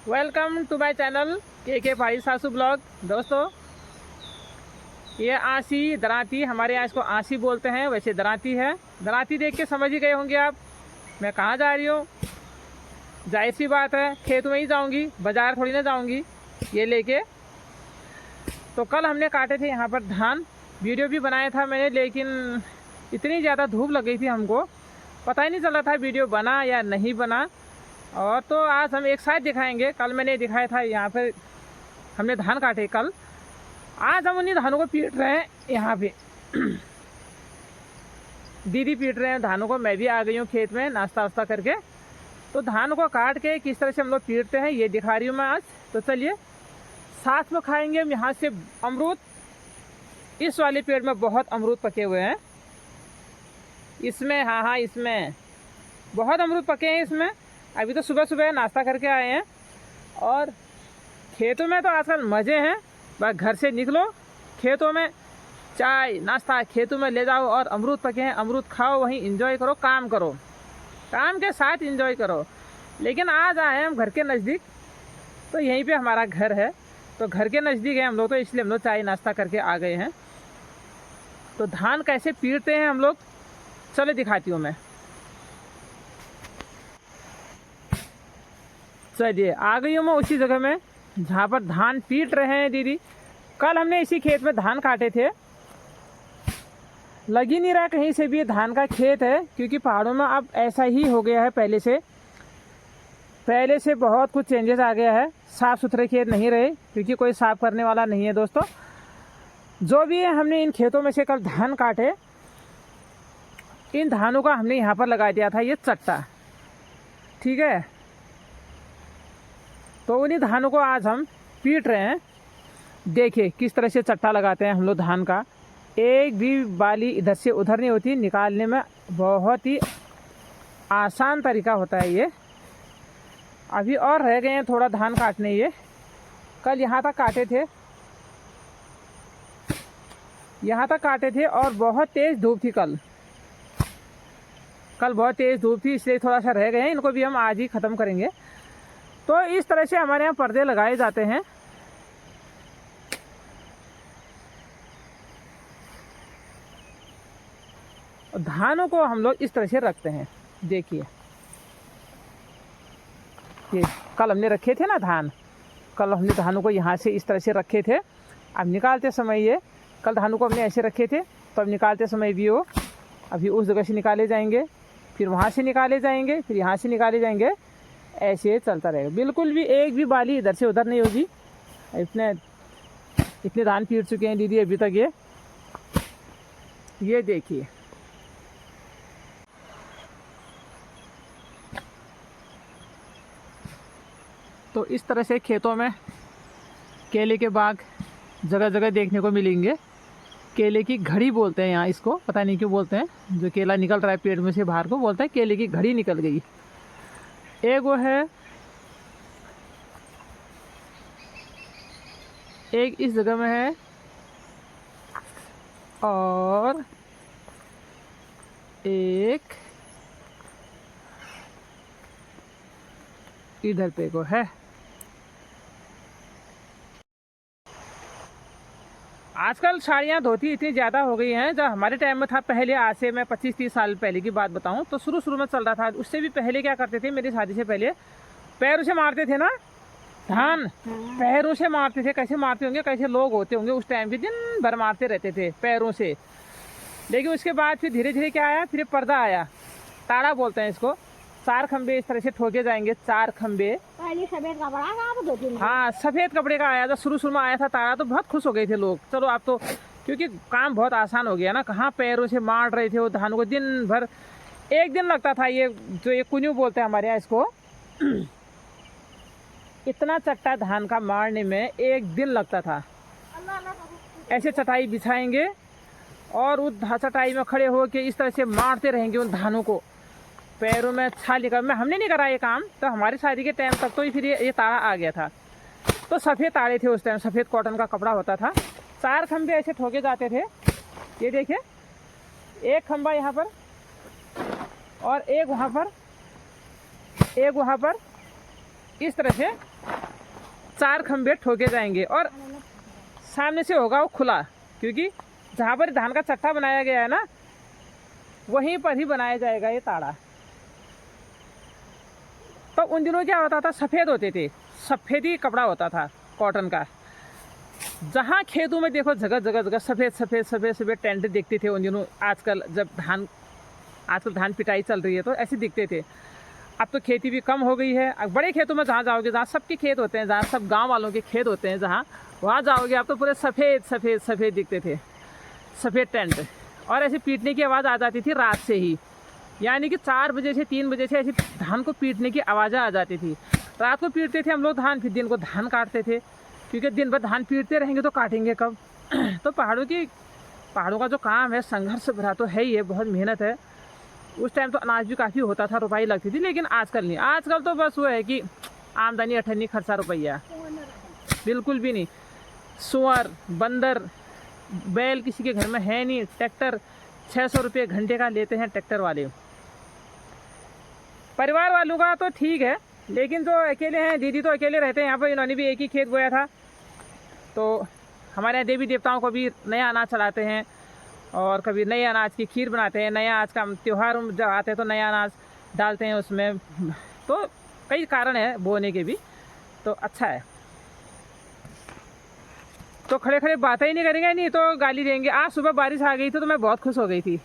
Welcome to my channel के भाई सासू ब्लॉग। दोस्तों, ये आसी दराती, हमारे यहाँ इसको आसी बोलते हैं, वैसे दराती है। दराती देख के समझ ही गए होंगे आप मैं कहाँ जा रही हूँ। जाहिर सी बात है, खेत में ही जाऊँगी, बाज़ार थोड़ी ना जाऊँगी ये लेके। तो कल हमने काटे थे यहाँ पर धान, वीडियो भी बनाया था मैंने, लेकिन इतनी ज़्यादा धूप लग गई थी हमको, पता ही नहीं चला था वीडियो बना या नहीं बना। और तो आज हम एक साथ दिखाएंगे। कल मैंने दिखाया था यहाँ पर हमने धान काटे कल, आज हम उन्हीं धानों को पीट रहे हैं यहाँ पे। दीदी पीट रहे हैं धानों को, मैं भी आ गई हूँ खेत में नाश्ता वास्ता करके। तो धान को काट के किस तरह से हम लोग पीटते हैं ये दिखा रही हूँ मैं आज। तो चलिए साथ में खाएंगे हम यहाँ से अमरूद। इस वाले पेड़ में बहुत अमरूद पके हुए हैं, इसमें हाँ इसमें बहुत अमरूद पके हैं इसमें। अभी तो सुबह सुबह नाश्ता करके आए हैं और खेतों में तो आजकल मज़े हैं। बस घर से निकलो, खेतों में चाय नाश्ता खेतों में ले जाओ और अमरूद पके हैं, अमरूद खाओ, वहीं एंजॉय करो, काम करो, काम के साथ एंजॉय करो। लेकिन आज आए हैं हम घर के नज़दीक, तो यहीं पे हमारा घर है, तो घर के नज़दीक है हम लोग, तो इसलिए हम लोग चाय नाश्ता करके आ गए हैं। तो धान कैसे पीटते हैं हम लोग, चलो दिखाती हूँ मैं। चलिए आ गई हूँ मैं उसी जगह में जहाँ पर धान पीट रहे हैं दीदी। कल हमने इसी खेत में धान काटे थे, लग ही नहीं रहा कहीं से भी ये धान का खेत है, क्योंकि पहाड़ों में अब ऐसा ही हो गया है। पहले से बहुत कुछ चेंजेस आ गया है, साफ़ सुथरे खेत नहीं रहे, क्योंकि कोई साफ़ करने वाला नहीं है। दोस्तों, जो भी है हमने इन खेतों में से कल धान काटे, इन धानों का हमने यहाँ पर लगा दिया था ये चट्टा, ठीक है। तो उन्हीं धानों को आज हम पीट रहे हैं। देखिए किस तरह से चट्टा लगाते हैं हम लोग धान का, एक भी बाली इधर से उधर नहीं होती, निकालने में बहुत ही आसान तरीका होता है ये। अभी और रह गए हैं थोड़ा धान काटने, ये कल यहाँ तक काटे थे और बहुत तेज़ धूप थी कल बहुत तेज़ धूप थी, इसलिए थोड़ा सा रह गए हैं, इनको भी हम आज ही ख़त्म करेंगे। तो इस तरह से हमारे यहाँ पर्दे लगाए जाते हैं। धानों को हम लोग इस तरह से रखते हैं। देखिए ये कल हमने रखे थे ना धान, कल हमने धानों को यहाँ से इस तरह से रखे थे। अब निकालते समय ये, कल धानों को हमने ऐसे रखे थे, तो अब निकालते समय भी वो अभी उस जगह से निकाले जाएंगे, फिर वहाँ से निकाले जाएंगे, फिर यहाँ से निकाले जाएंगे, ऐसे चलता रहेगा। बिल्कुल भी एक भी बाली इधर से उधर नहीं होगी। इतने धान पीट चुके हैं दीदी अभी तक। ये देखिए तो इस तरह से खेतों में केले के बाग जगह जगह देखने को मिलेंगे। केले की घड़ी बोलते हैं यहाँ इसको, पता नहीं क्यों बोलते हैं, जो केला निकल रहा है पेड़ में से बाहर को बोलते हैं केले की घड़ी निकल गई। एक वो है, एक इस जगह में है, और एक इधर पे को है। आजकल साड़ियाँ धोती इतनी ज़्यादा हो गई हैं, जब हमारे टाइम में था पहले, आज से मैं 25-30 साल पहले की बात बताऊं, तो शुरू में चल रहा था। उससे भी पहले क्या करते थे, मेरी शादी से पहले पैरों से मारते थे ना धान, पैरों से मारते थे। कैसे मारते होंगे, कैसे लोग होते होंगे उस टाइम के, दिन भर मारते रहते थे पैरों से। लेकिन उसके बाद फिर धीरे धीरे क्या आया, फिर पर्दा आया, ताड़ा बोलते हैं इसको। 4 खंबे इस तरह से ठोके जाएंगे, 4 खंबे। सफेद कपड़ा, हाँ सफ़ेद कपड़े का आया था, शुरू में आया था ताड़ा, तो बहुत खुश हो गए थे लोग। चलो आप तो, क्योंकि काम बहुत आसान हो गया ना, कहाँ पैरों से मार रहे थे वो धानों को दिन भर। एक दिन लगता था, ये जो ये कुन्यू बोलते हैं हमारे यहाँ इसको, इतना चट्टा धान का मारने में 1 दिन लगता था। ऐसे चटाई बिछाएंगे और उस चटाई में खड़े होकर इस तरह से मारते रहेंगे उन धानों को, पैरों में छाल निकल। मैं हमने नहीं करा ये काम, तो हमारी शादी के टाइम तक तो फिर ये ताड़ा आ गया था। तो सफ़ेद ताड़े थे उस टाइम, सफ़ेद कॉटन का कपड़ा होता था, 4 खंबे ऐसे ठोके जाते थे। ये देखिए, एक खंबा यहाँ पर और एक वहाँ पर इस तरह से 4 खंभे ठोके जाएंगे और सामने से होगा वो खुला, क्योंकि जहाँ पर धान का चट्टा बनाया गया है ना, वहीं पर ही बनाया जाएगा ये ताड़ा। तो उन दिनों क्या होता था, सफ़ेद होते थे, सफ़ेदी कपड़ा होता था कॉटन का। जहाँ खेतों में देखो जगह जगह सफ़ेद टेंट दिखते थे उन दिनों। आजकल धान पिटाई चल रही है तो ऐसे दिखते थे। अब तो खेती भी कम हो गई है। अब बड़े खेतों में जहाँ जाओगे, जहाँ सबके खेत होते हैं, जहाँ सब गांव वालों के खेत होते हैं, जहाँ वहाँ जाओगे आप तो पूरे सफ़ेद दिखते थे, सफ़ेद टेंट। और ऐसे पीटने की आवाज़ आ जाती थी रात से ही, यानी कि 4 बजे से 3 बजे से ऐसी धान को पीटने की आवाज़ें आ जाती थी। रात को पीटते थे हम लोग धान, फिर दिन को धान काटते थे, क्योंकि दिन भर धान पीटते रहेंगे तो काटेंगे कब। तो पहाड़ों का जो काम है संघर्ष भरा तो है ही है, बहुत मेहनत है। उस टाइम तो अनाज भी काफ़ी होता था, रुपाई लगती थी, लेकिन आजकल नहीं। आजकल तो बस वो है कि आमदनी 18 खर्चा रुपया, बिल्कुल भी नहीं। सुअर बंदर बैल किसी के घर में है नहीं। ट्रैक्टर 600 रुपये घंटे का लेते हैं ट्रैक्टर वाले। परिवार वालों का तो ठीक है, लेकिन जो अकेले हैं, दीदी तो अकेले रहते हैं यहाँ पर, इन्होंने भी एक ही खेत बोया था। तो हमारे यहाँ देवी देवताओं को भी नया अनाज चढ़ाते हैं, और कभी नए अनाज की खीर बनाते हैं। नया अनाज का त्यौहार जब आते हैं तो नया अनाज डालते हैं उसमें। तो कई कारण है बोने के भी, तो अच्छा है। तो खड़े खड़े बातें ही नहीं करेंगे, नहीं तो गाली देंगे। आज सुबह बारिश आ गई थी तो मैं बहुत खुश हो गई थी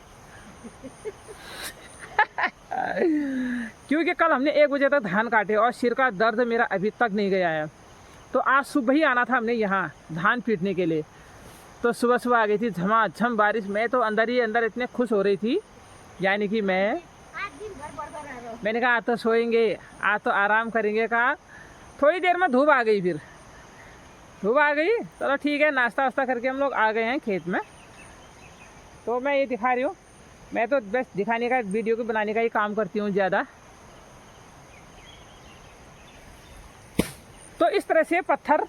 क्योंकि कल हमने 1 बजे तक धान काटे और सिर का दर्द मेरा अभी तक नहीं गया है। तो आज सुबह ही आना था हमने यहाँ धान पीटने के लिए। तो सुबह आ गई थी झमाझम बारिश। मैं तो अंदर ही अंदर इतने खुश हो रही थी, यानी कि मैंने कहा आज तो सोएंगे, आज तो आराम करेंगे। कहा थोड़ी देर में धूप आ गई, फिर धूप आ गई। चलो ठीक है, नाश्ता वास्ता करके हम लोग आ गए हैं खेत में। तो मैं ये दिखा रही हूँ, मैं तो बस दिखाने का, वीडियो को बनाने का ही काम करती हूँ ज़्यादा। तो इस तरह से पत्थर,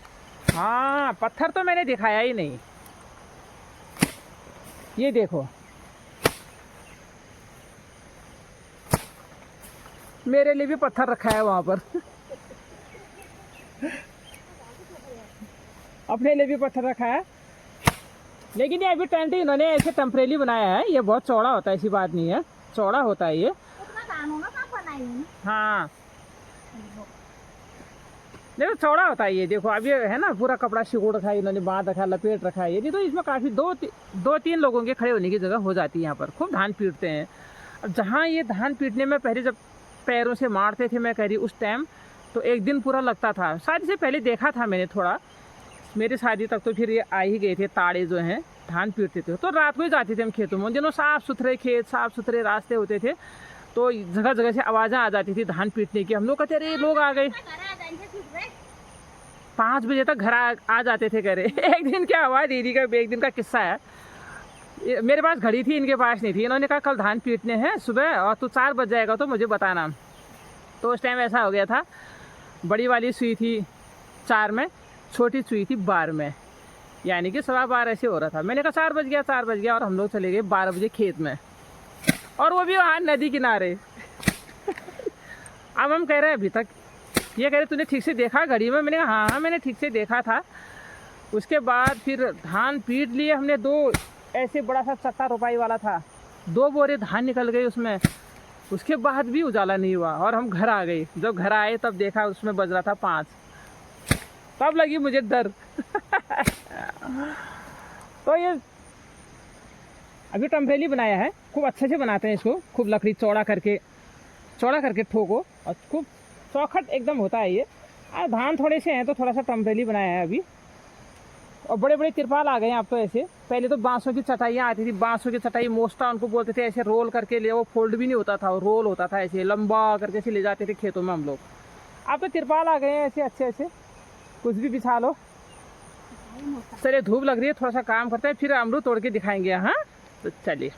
हाँ पत्थर तो मैंने दिखाया ही नहीं। ये देखो मेरे लिए भी पत्थर रखा है वहाँ पर अपने लिए भी पत्थर रखा है। लेकिन ये अभी टेंट इन्होंने ऐसे टेम्परेरी बनाया है। ये बहुत चौड़ा होता है, ऐसी बात नहीं है, चौड़ा होता है ये। हाँ देखो चौड़ा होता है ये। देखो अब ये है ना, पूरा कपड़ा सिकोड़ रखा है इन्होंने, बांध रखा है, लपेट रखा है ये। नहीं तो इसमें काफ़ी 2-3 लोगों के खड़े होने की जगह हो जाती है। यहाँ पर खूब धान पीटते हैं। अब जहाँ ये धान पीटने में पहले जब पैरों से मारते थे, मैं कह रही उस टाइम तो 1 दिन पूरा लगता था। शादी से पहले देखा था मैंने थोड़ा, मेरी शादी तक तो फिर ये आ ही गए थे ताड़े जो हैं धान पीटते थे। तो रात को ही जाते थे हम खेतों में। उन दिनों साफ़ सुथरे खेत, साफ़ सुथरे रास्ते होते थे, तो जगह जगह से आवाज़ें आ जाती थी धान पीटने की। हम लोग कहते अरे लोग आ गए। 5 बजे तक घर आ जाते थे कह रहे। एक दिन क्या हुआ, दीदी का एक दिन का किस्सा है। मेरे पास घड़ी थी, इनके पास नहीं थी। इन्होंने कहा कल धान पीटने हैं सुबह और तू 4 बज जाएगा तो मुझे बताना। तो उस टाइम ऐसा हो गया था, बड़ी वाली सुई थी 4 में, छोटी सुई थी 12 में, यानी कि 12:15 ऐसे हो रहा था। मैंने कहा 4 बज गया और हम लोग चले गए 12 बजे खेत में, और वो भी वहाँ नदी किनारे। अब हम कह रहे हैं अभी तक, ये कह रहे तूने ठीक से देखा घड़ी में? मैंने कहा हाँ मैंने ठीक से देखा था। उसके बाद फिर धान पीट लिए हमने। 2 ऐसे बड़ा सा चट्टा रुपाई वाला था, 2 बोरे धान निकल गए उसमें। उसके बाद भी उजाला नहीं हुआ और हम घर आ गए। जब घर आए तब देखा उसमें बज रहा था 5, तब लगी मुझे डर। तो ये अभी टेम्परेरी बनाया है, खूब अच्छे से बनाते हैं इसको। खूब लकड़ी चौड़ा करके ठोको और खूब चौखट एकदम होता है ये। धान थोड़े से हैं तो थोड़ा सा टेम्परेरी बनाया है अभी। और बड़े बड़े तिरपाल आ गए हैं अब तो। ऐसे पहले तो बांसों की चटाइयाँ आती थी, बांसों की चटाई मोस्टा उनको बोलते थे। ऐसे रोल करके ले, वो फोल्ड भी नहीं होता था, रोल होता था ऐसे लंबा करके ऐसे ले जाते थे खेतों में हम लोग। अब तो तिरपाल आ गए हैं ऐसे अच्छे, कुछ भी बिछा लो। चलिए धूप लग रही है, थोड़ा सा काम करते हैं, फिर अमरूद तोड़ के दिखाएंगे। हाँ तो चलिए।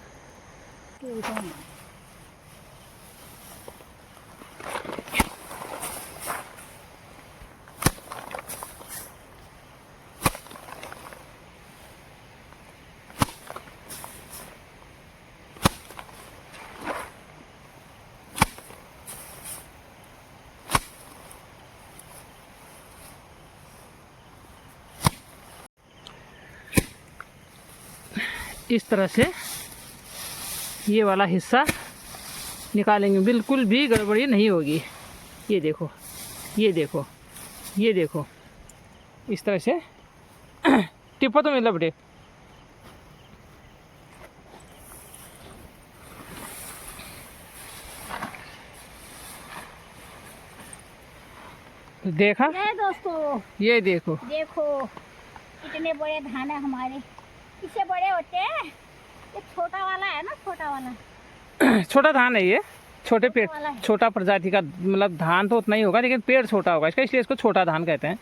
इस तरह से ये वाला हिस्सा निकालेंगे, बिल्कुल भी गड़बड़ी नहीं होगी। ये देखो, ये देखो, ये देखो, इस तरह से टिप्पो तो मतलब बेटे। देखा, ये दोस्तों ये देखो, देखो इतने बड़े धान है हमारे, इससे बड़े होते हैं। ये छोटा वाला है ना, छोटा वाला छोटा धान है ये, छोटे पेड़, वाला है। छोटा प्रजाति का, मतलब धान तो उतना ही होगा लेकिन पेड़ छोटा होगा इसका, इसलिए इसको छोटा धान कहते हैं।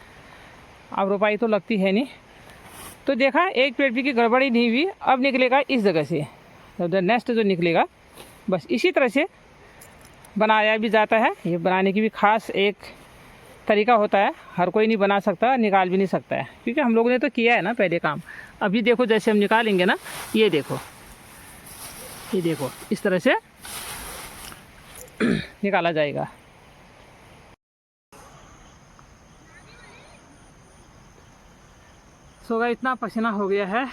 अब रोपाई तो लगती है नहीं। तो देखा, एक पेड़ की गड़बड़ी नहीं हुई। अब निकलेगा इस जगह से, नेक्स्ट जो निकलेगा बस इसी तरह से बनाया भी जाता है। ये बनाने की भी खास एक तरीका होता है, हर कोई नहीं बना सकता, निकाल भी नहीं सकता है, क्योंकि हम लोगों ने तो किया है ना पहले काम। अभी देखो जैसे हम निकालेंगे ना, ये देखो, ये देखो, इस तरह से निकाला जाएगा। सो गाइस, इतना पसीना हो गया है,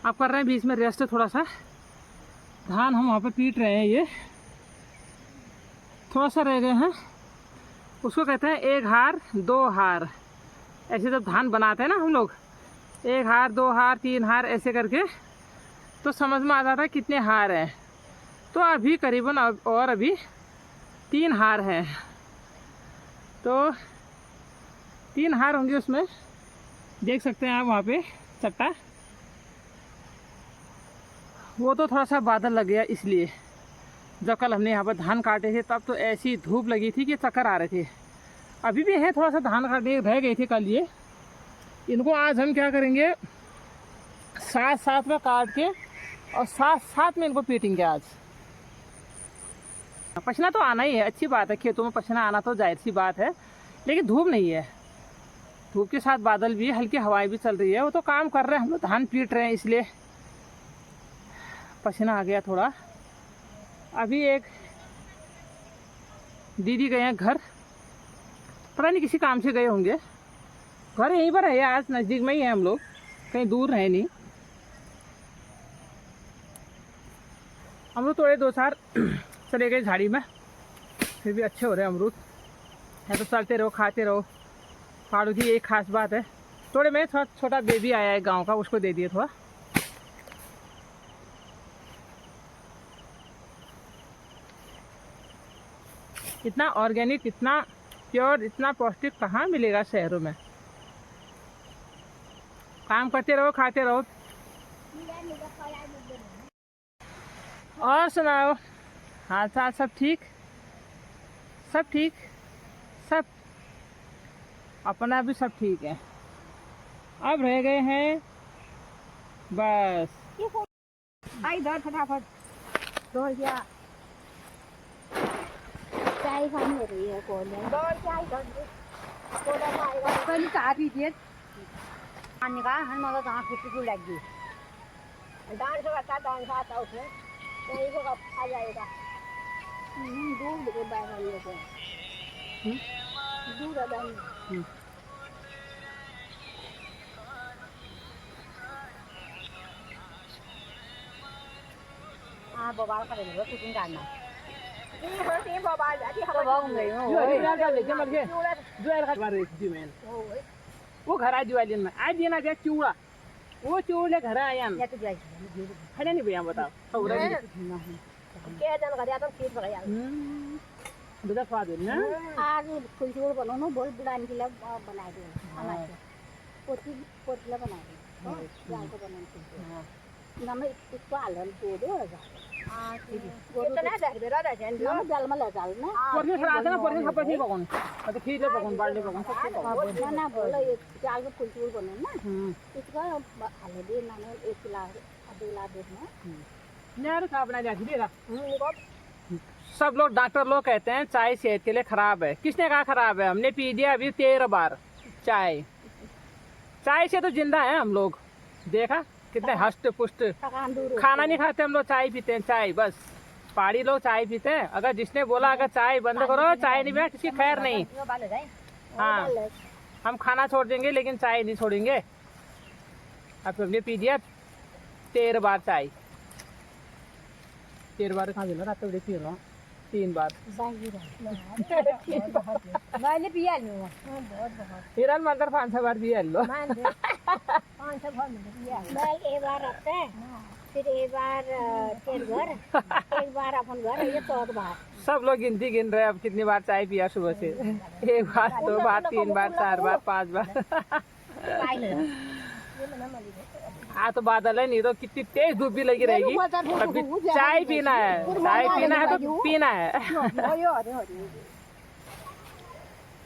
आप कर रहे हैं बीच में रेस्ट थोड़ा सा। धान हम वहाँ पे पीट रहे हैं, ये थोड़ा सा रह गए हैं, उसको कहते हैं एक हार दो हार। ऐसे जब धान बनाते हैं ना हम लोग, एक हार, दो हार, तीन हार ऐसे करके, तो समझ में आ जाता है कितने हार हैं। तो अभी करीबन और अभी 3 हार हैं, तो 3 हार होंगे उसमें। देख सकते हैं आप वहाँ पे चट्टा, वो तो थोड़ा सा बादल लग गया, इसलिए जब कल हमने यहाँ पर धान काटे थे तब तो ऐसी धूप लगी थी कि चक्कर आ रहे थे। अभी भी है, थोड़ा सा धान काटने रह गई थी कल ये। इनको आज हम क्या करेंगे, साथ साथ में काट के और साथ साथ में इनको पीटेंगे आज। पसीना तो आना ही है, अच्छी बात है, खेतों में पसीना आना तो जाहिर सी बात है, लेकिन धूप नहीं है, धूप के साथ बादल भी, हल्की हवाएं भी चल रही है। वो तो काम कर रहे हैं, हम लोग धान पीट रहे हैं, इसलिए पसीना आ गया थोड़ा। अभी एक दीदी गए हैं घर, पता नहीं किसी काम से गए होंगे। घर यहीं पर है, आज नज़दीक में ही है, हम लोग कहीं दूर है नहीं। हम लोग थोड़े 2-4 चले गए झाड़ी में, फिर भी अच्छे हो रहे हैं अमरूद है, तो चलते रहो, खाते रहो। फाड़ू की एक खास बात है, थोड़े में छोटा बेबी आया है गांव का, उसको दे दिए थोड़ा। इतना ऑर्गेनिक, इतना प्योर, इतना पौष्टिक कहाँ मिलेगा शहरों में। काम करते रहो, खाते रहो। और सुनाओ, हाल चाल सब ठीक? सब ठीक, सब अपना भी सब ठीक है। अब रह गए हैं बस, आई इधर फटाफट दौड़ गया। चाय खानी हो रही है, कौन है दौड़ के आई इधर, कौन आएगा कल चाय पीजिए। पानी का हन मगर कहाँ खुशी लग गई, डांस करता डांस आता उसमें, तो को कब आ जाएगा। दूर के बैठ रही है, दूर है। हाँ बबाल करेंगे, कुकिंग करना वो घर आ दिवाली में आज देना गया चूड़ा, वो चूड़े घर आया खड़े नहीं भैया, बताओ स्वाद ना। आज फुलचूड़ बनाओ, बहुत बुढ़ाने के लिए बना दे, पोतला बना दे, नमक इसको आलन दो दो सब लोग डॉक्टर लोग कहते हैं चाय सेहत के लिए खराब है। किसने कहा खराब है? हमने पी दिया अभी 13 बार चाय। चाय से तो जिंदा है हम लोग, देखा कितने हष्ट पुष्ट। खाना नहीं खाते हम लोग, चाय पीते हैं, चाय बस। पहाड़ी लोग चाय पीते हैं। अगर जिसने बोला अगर चाय बंद करो, चाय नहीं बैठ, इसकी खैर नहीं। हाँ, हम खाना छोड़ देंगे लेकिन चाय नहीं छोड़ेंगे। अब हमने पी दिया 13 बार चाय, 13 बार कहाँ देना रात पी लो 3 बार मैंने पिया नहीं हुआ बहुत बहुत हिरन मंदिर 5-6 बार पिया लो। मैं 5-6 बार पिया मैं एक बार रखते फिर एक बार तेरे घर एक बार अपन घर ये 4 बार। सब लोग गिनती गिन रहे हैं अब कितनी बार चाय पिया सुबह से। 1 बार 2 बार 3 बार 4 बार 5 बार। हाँ तो बादल है, नहीं तो कितनी तेज धूप भी लगी रहेगी। अभी चाय पीना है, चाय पीना है तो पीना है।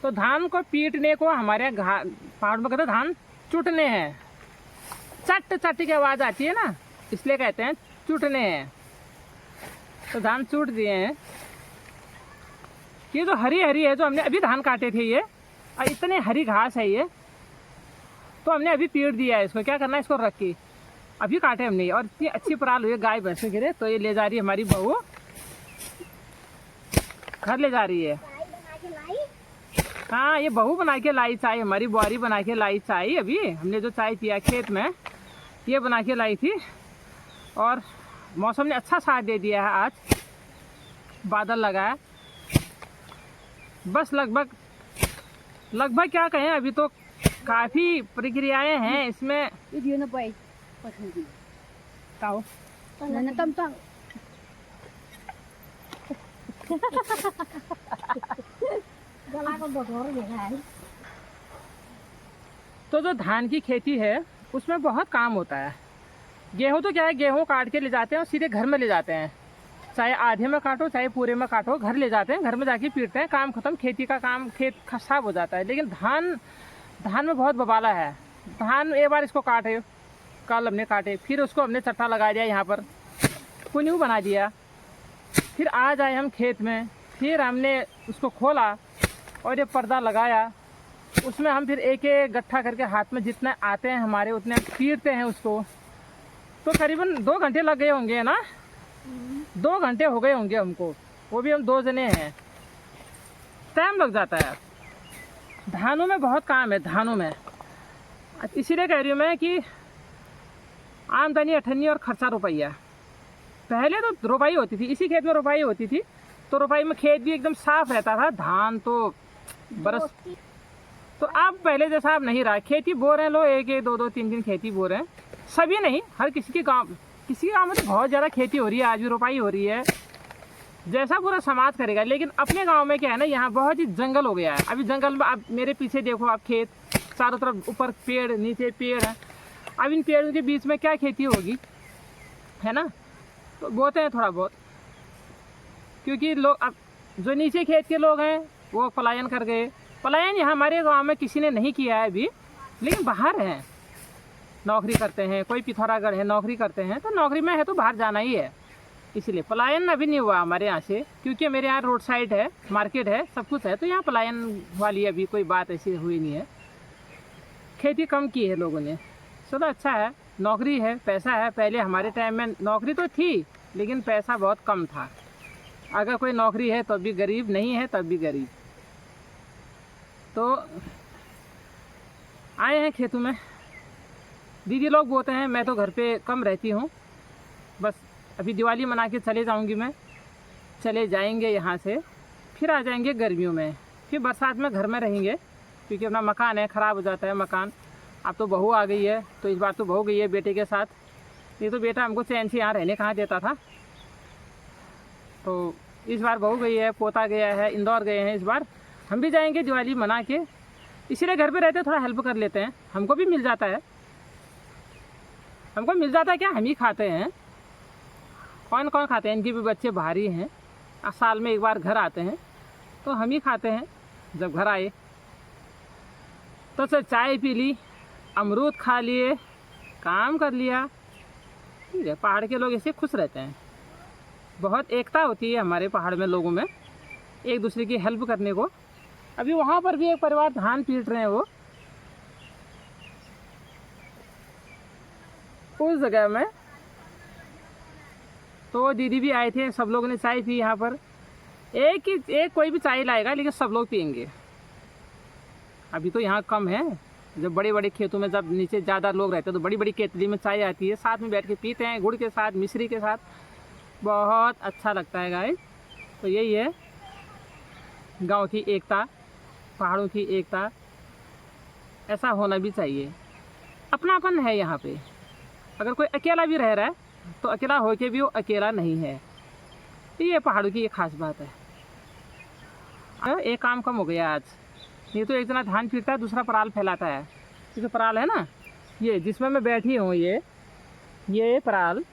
तो धान को पीटने को हमारे यहाँ पहाड़ में कहते धान चुटने हैं। चट चट की आवाज आती है ना, इसलिए कहते हैं चुटने हैं। तो धान चूट दिए हैं। ये जो हरी हरी है, जो हमने अभी धान काटे थे, ये और इतनी हरी घास है ये, तो हमने अभी पीट दिया है। इसको क्या करना है, इसको रख के अभी काटे हमने। और इतनी अच्छी पराल हुई है गाय भैंस गिरे, तो ये ले जा रही है हमारी बहू, घर ले जा रही है। हाँ ये बहू बना के लाई चाय, हमारी बुआरी बना के लाई चाय। अभी हमने जो चाय पिया खेत में, ये बना के लाई थी। और मौसम ने अच्छा साथ दे दिया है, आज बादल लगा है। बस लगभग क्या कहें, अभी तो काफ़ी प्रक्रियाएं हैं इसमें। तो जो धान की खेती है उसमें बहुत काम होता है। गेहूँ तो क्या है, गेहूँ काट के ले जाते हैं और सीधे घर में ले जाते हैं। चाहे आधे में काटो चाहे पूरे में काटो, घर ले जाते हैं, घर में जाके पीटते हैं, काम खत्म। खेती का काम, खेत खसाब हो जाता है। लेकिन धान में बहुत बबाला है। धान एक बार इसको काटे, कल हमने काटे, फिर उसको हमने चट्टा लगा दिया, यहाँ पर कुन्यू बना दिया। फिर आज आए हम खेत में, फिर हमने उसको खोला और ये पर्दा लगाया। उसमें हम फिर एक एक गट्ठा करके हाथ में जितने आते हैं हमारे उतने पीटते हैं उसको। तो करीबन 2 घंटे लग गए होंगे ना, 2 घंटे हो गए होंगे हमको। वो भी हम 2 जने हैं, टाइम लग जाता है। धानों में बहुत काम है, धानों में। इसीलिए कह रही हूँ मैं कि आमदनी 98 और खर्चा रुपया। पहले तो रोपाई होती थी, इसी खेत में रोपाई होती थी, तो रोपाई में खेत भी एकदम साफ रहता था। धान तो बरस, तो अब पहले जैसा अब नहीं रहा। खेती बो रहे हैं लोग, 1-1, 2-2, 3-3 खेती बो रहे हैं। सभी नहीं, हर किसी के गांव में तो बहुत ज़्यादा खेती हो रही है, आज भी रोपाई हो रही है। जैसा पूरा समाज करेगा। लेकिन अपने गांव में क्या है ना, यहाँ बहुत ही जंगल हो गया है। अभी जंगल में, आप मेरे पीछे देखो, आप खेत चारों तरफ, ऊपर पेड़ नीचे पेड़ है। अब इन पेड़ों के बीच में क्या खेती होगी, है ना। तो बोते हैं थोड़ा बहुत, क्योंकि लोग अब जो नीचे खेत के लोग हैं वो पलायन कर गए। पलायन यहाँ हमारे गांव में किसी ने नहीं किया है अभी, लेकिन बाहर हैं, नौकरी करते हैं। कोई पिथौरागढ़ है, नौकरी करते हैं, तो नौकरी में है तो बाहर जाना ही है। इसलिए पलायन अभी नहीं हुआ हमारे यहाँ से, क्योंकि मेरे यहाँ रोड साइड है, मार्केट है, सब कुछ है, तो यहाँ पलायन वाली अभी कोई बात ऐसी हुई नहीं है। खेती कम की है लोगों ने। चलो अच्छा है, नौकरी है, पैसा है। पहले हमारे टाइम में नौकरी तो थी, लेकिन पैसा बहुत कम था। अगर कोई नौकरी है तब भी गरीब, नहीं है तब भी गरीब। तो आए हैं खेतों में, दीदी लोग बोते हैं, मैं तो घर पे कम रहती हूँ। बस अभी दिवाली मना के चले जाऊँगी मैं, चले जाएंगे यहाँ से, फिर आ जाएंगे गर्मियों में, फिर बरसात में घर में रहेंगे, क्योंकि अपना मकान है, ख़राब हो जाता है मकान। अब तो बहू आ गई है, तो इस बार तो बहू गई है बेटे के साथ। ये तो बेटा हमको चैन से यहाँ रहने कहाँ देता था, तो इस बार बहू गई है, पोता गया है, इंदौर गए हैं। इस बार हम भी जाएंगे दिवाली मना के। इसीलिए घर पे रहते थोड़ा हेल्प कर लेते हैं, हमको भी मिल जाता है। हमको मिल जाता है क्या, हम ही खाते हैं। कौन कौन खाते हैं, इनके भी बच्चे भारी हैं, साल में एक बार घर आते हैं, तो हम ही खाते हैं। जब घर आए तो सर चाय पी ली, अमरूद खा लिए, काम कर लिया। ठीक है, पहाड़ के लोग ऐसे खुश रहते हैं। बहुत एकता होती है हमारे पहाड़ में लोगों में, एक दूसरे की हेल्प करने को। अभी वहाँ पर भी एक परिवार धान पीट रहे हैं, वो उस जगह में। तो दीदी भी आए थे, सब लोगों ने चाय पी यहाँ पर। एक कोई भी चाय लाएगा, लेकिन सब लोग पियेंगे। अभी तो यहाँ कम है, जब बड़े बड़े खेतों में जब नीचे ज़्यादा लोग रहते हैं तो बड़ी बड़ी केतली में चाय आती है, साथ में बैठ के पीते हैं गुड़ के साथ, मिश्री के साथ, बहुत अच्छा लगता है गाइस। तो यही है गांव की एकता, पहाड़ों की एकता, ऐसा होना भी चाहिए। अपनापन है यहाँ पे। अगर कोई अकेला भी रह रहा है तो अकेला होके भी वो अकेला नहीं है। ये पहाड़ों की एक खास बात है। एक काम कम हो गया आज। ये तो एक जना धान पीटता है, दूसरा पराल फैलाता है। ये जो पराल है ना, ये जिसमें मैं बैठी हूँ, ये पराल,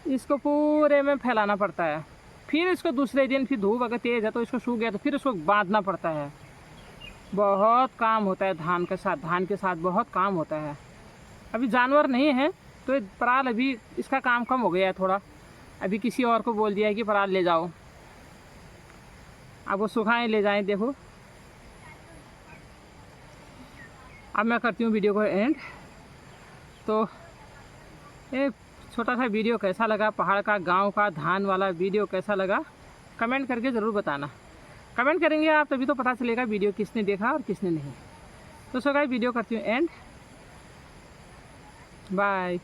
इसको पूरे में फैलाना पड़ता है। फिर इसको दूसरे दिन, फिर धूप अगर तेज़ है तो इसको सूख गया तो फिर इसको बांधना पड़ता है। बहुत काम होता है धान के साथ बहुत काम होता है। अभी जानवर नहीं है तो पराल अभी इसका काम कम हो गया है थोड़ा। अभी किसी और को बोल दिया है कि पराल ले जाओ, अब वो सुखाएं ले जाएं। देखो अब मैं करती हूँ वीडियो को एंड। तो एक छोटा सा वीडियो कैसा लगा, पहाड़ का, गांव का, धान वाला वीडियो कैसा लगा, कमेंट करके ज़रूर बताना। कमेंट करेंगे आप तभी तो पता चलेगा वीडियो किसने देखा और किसने नहीं। तो सो गाइस वीडियो करती हूँ एंड। बाय।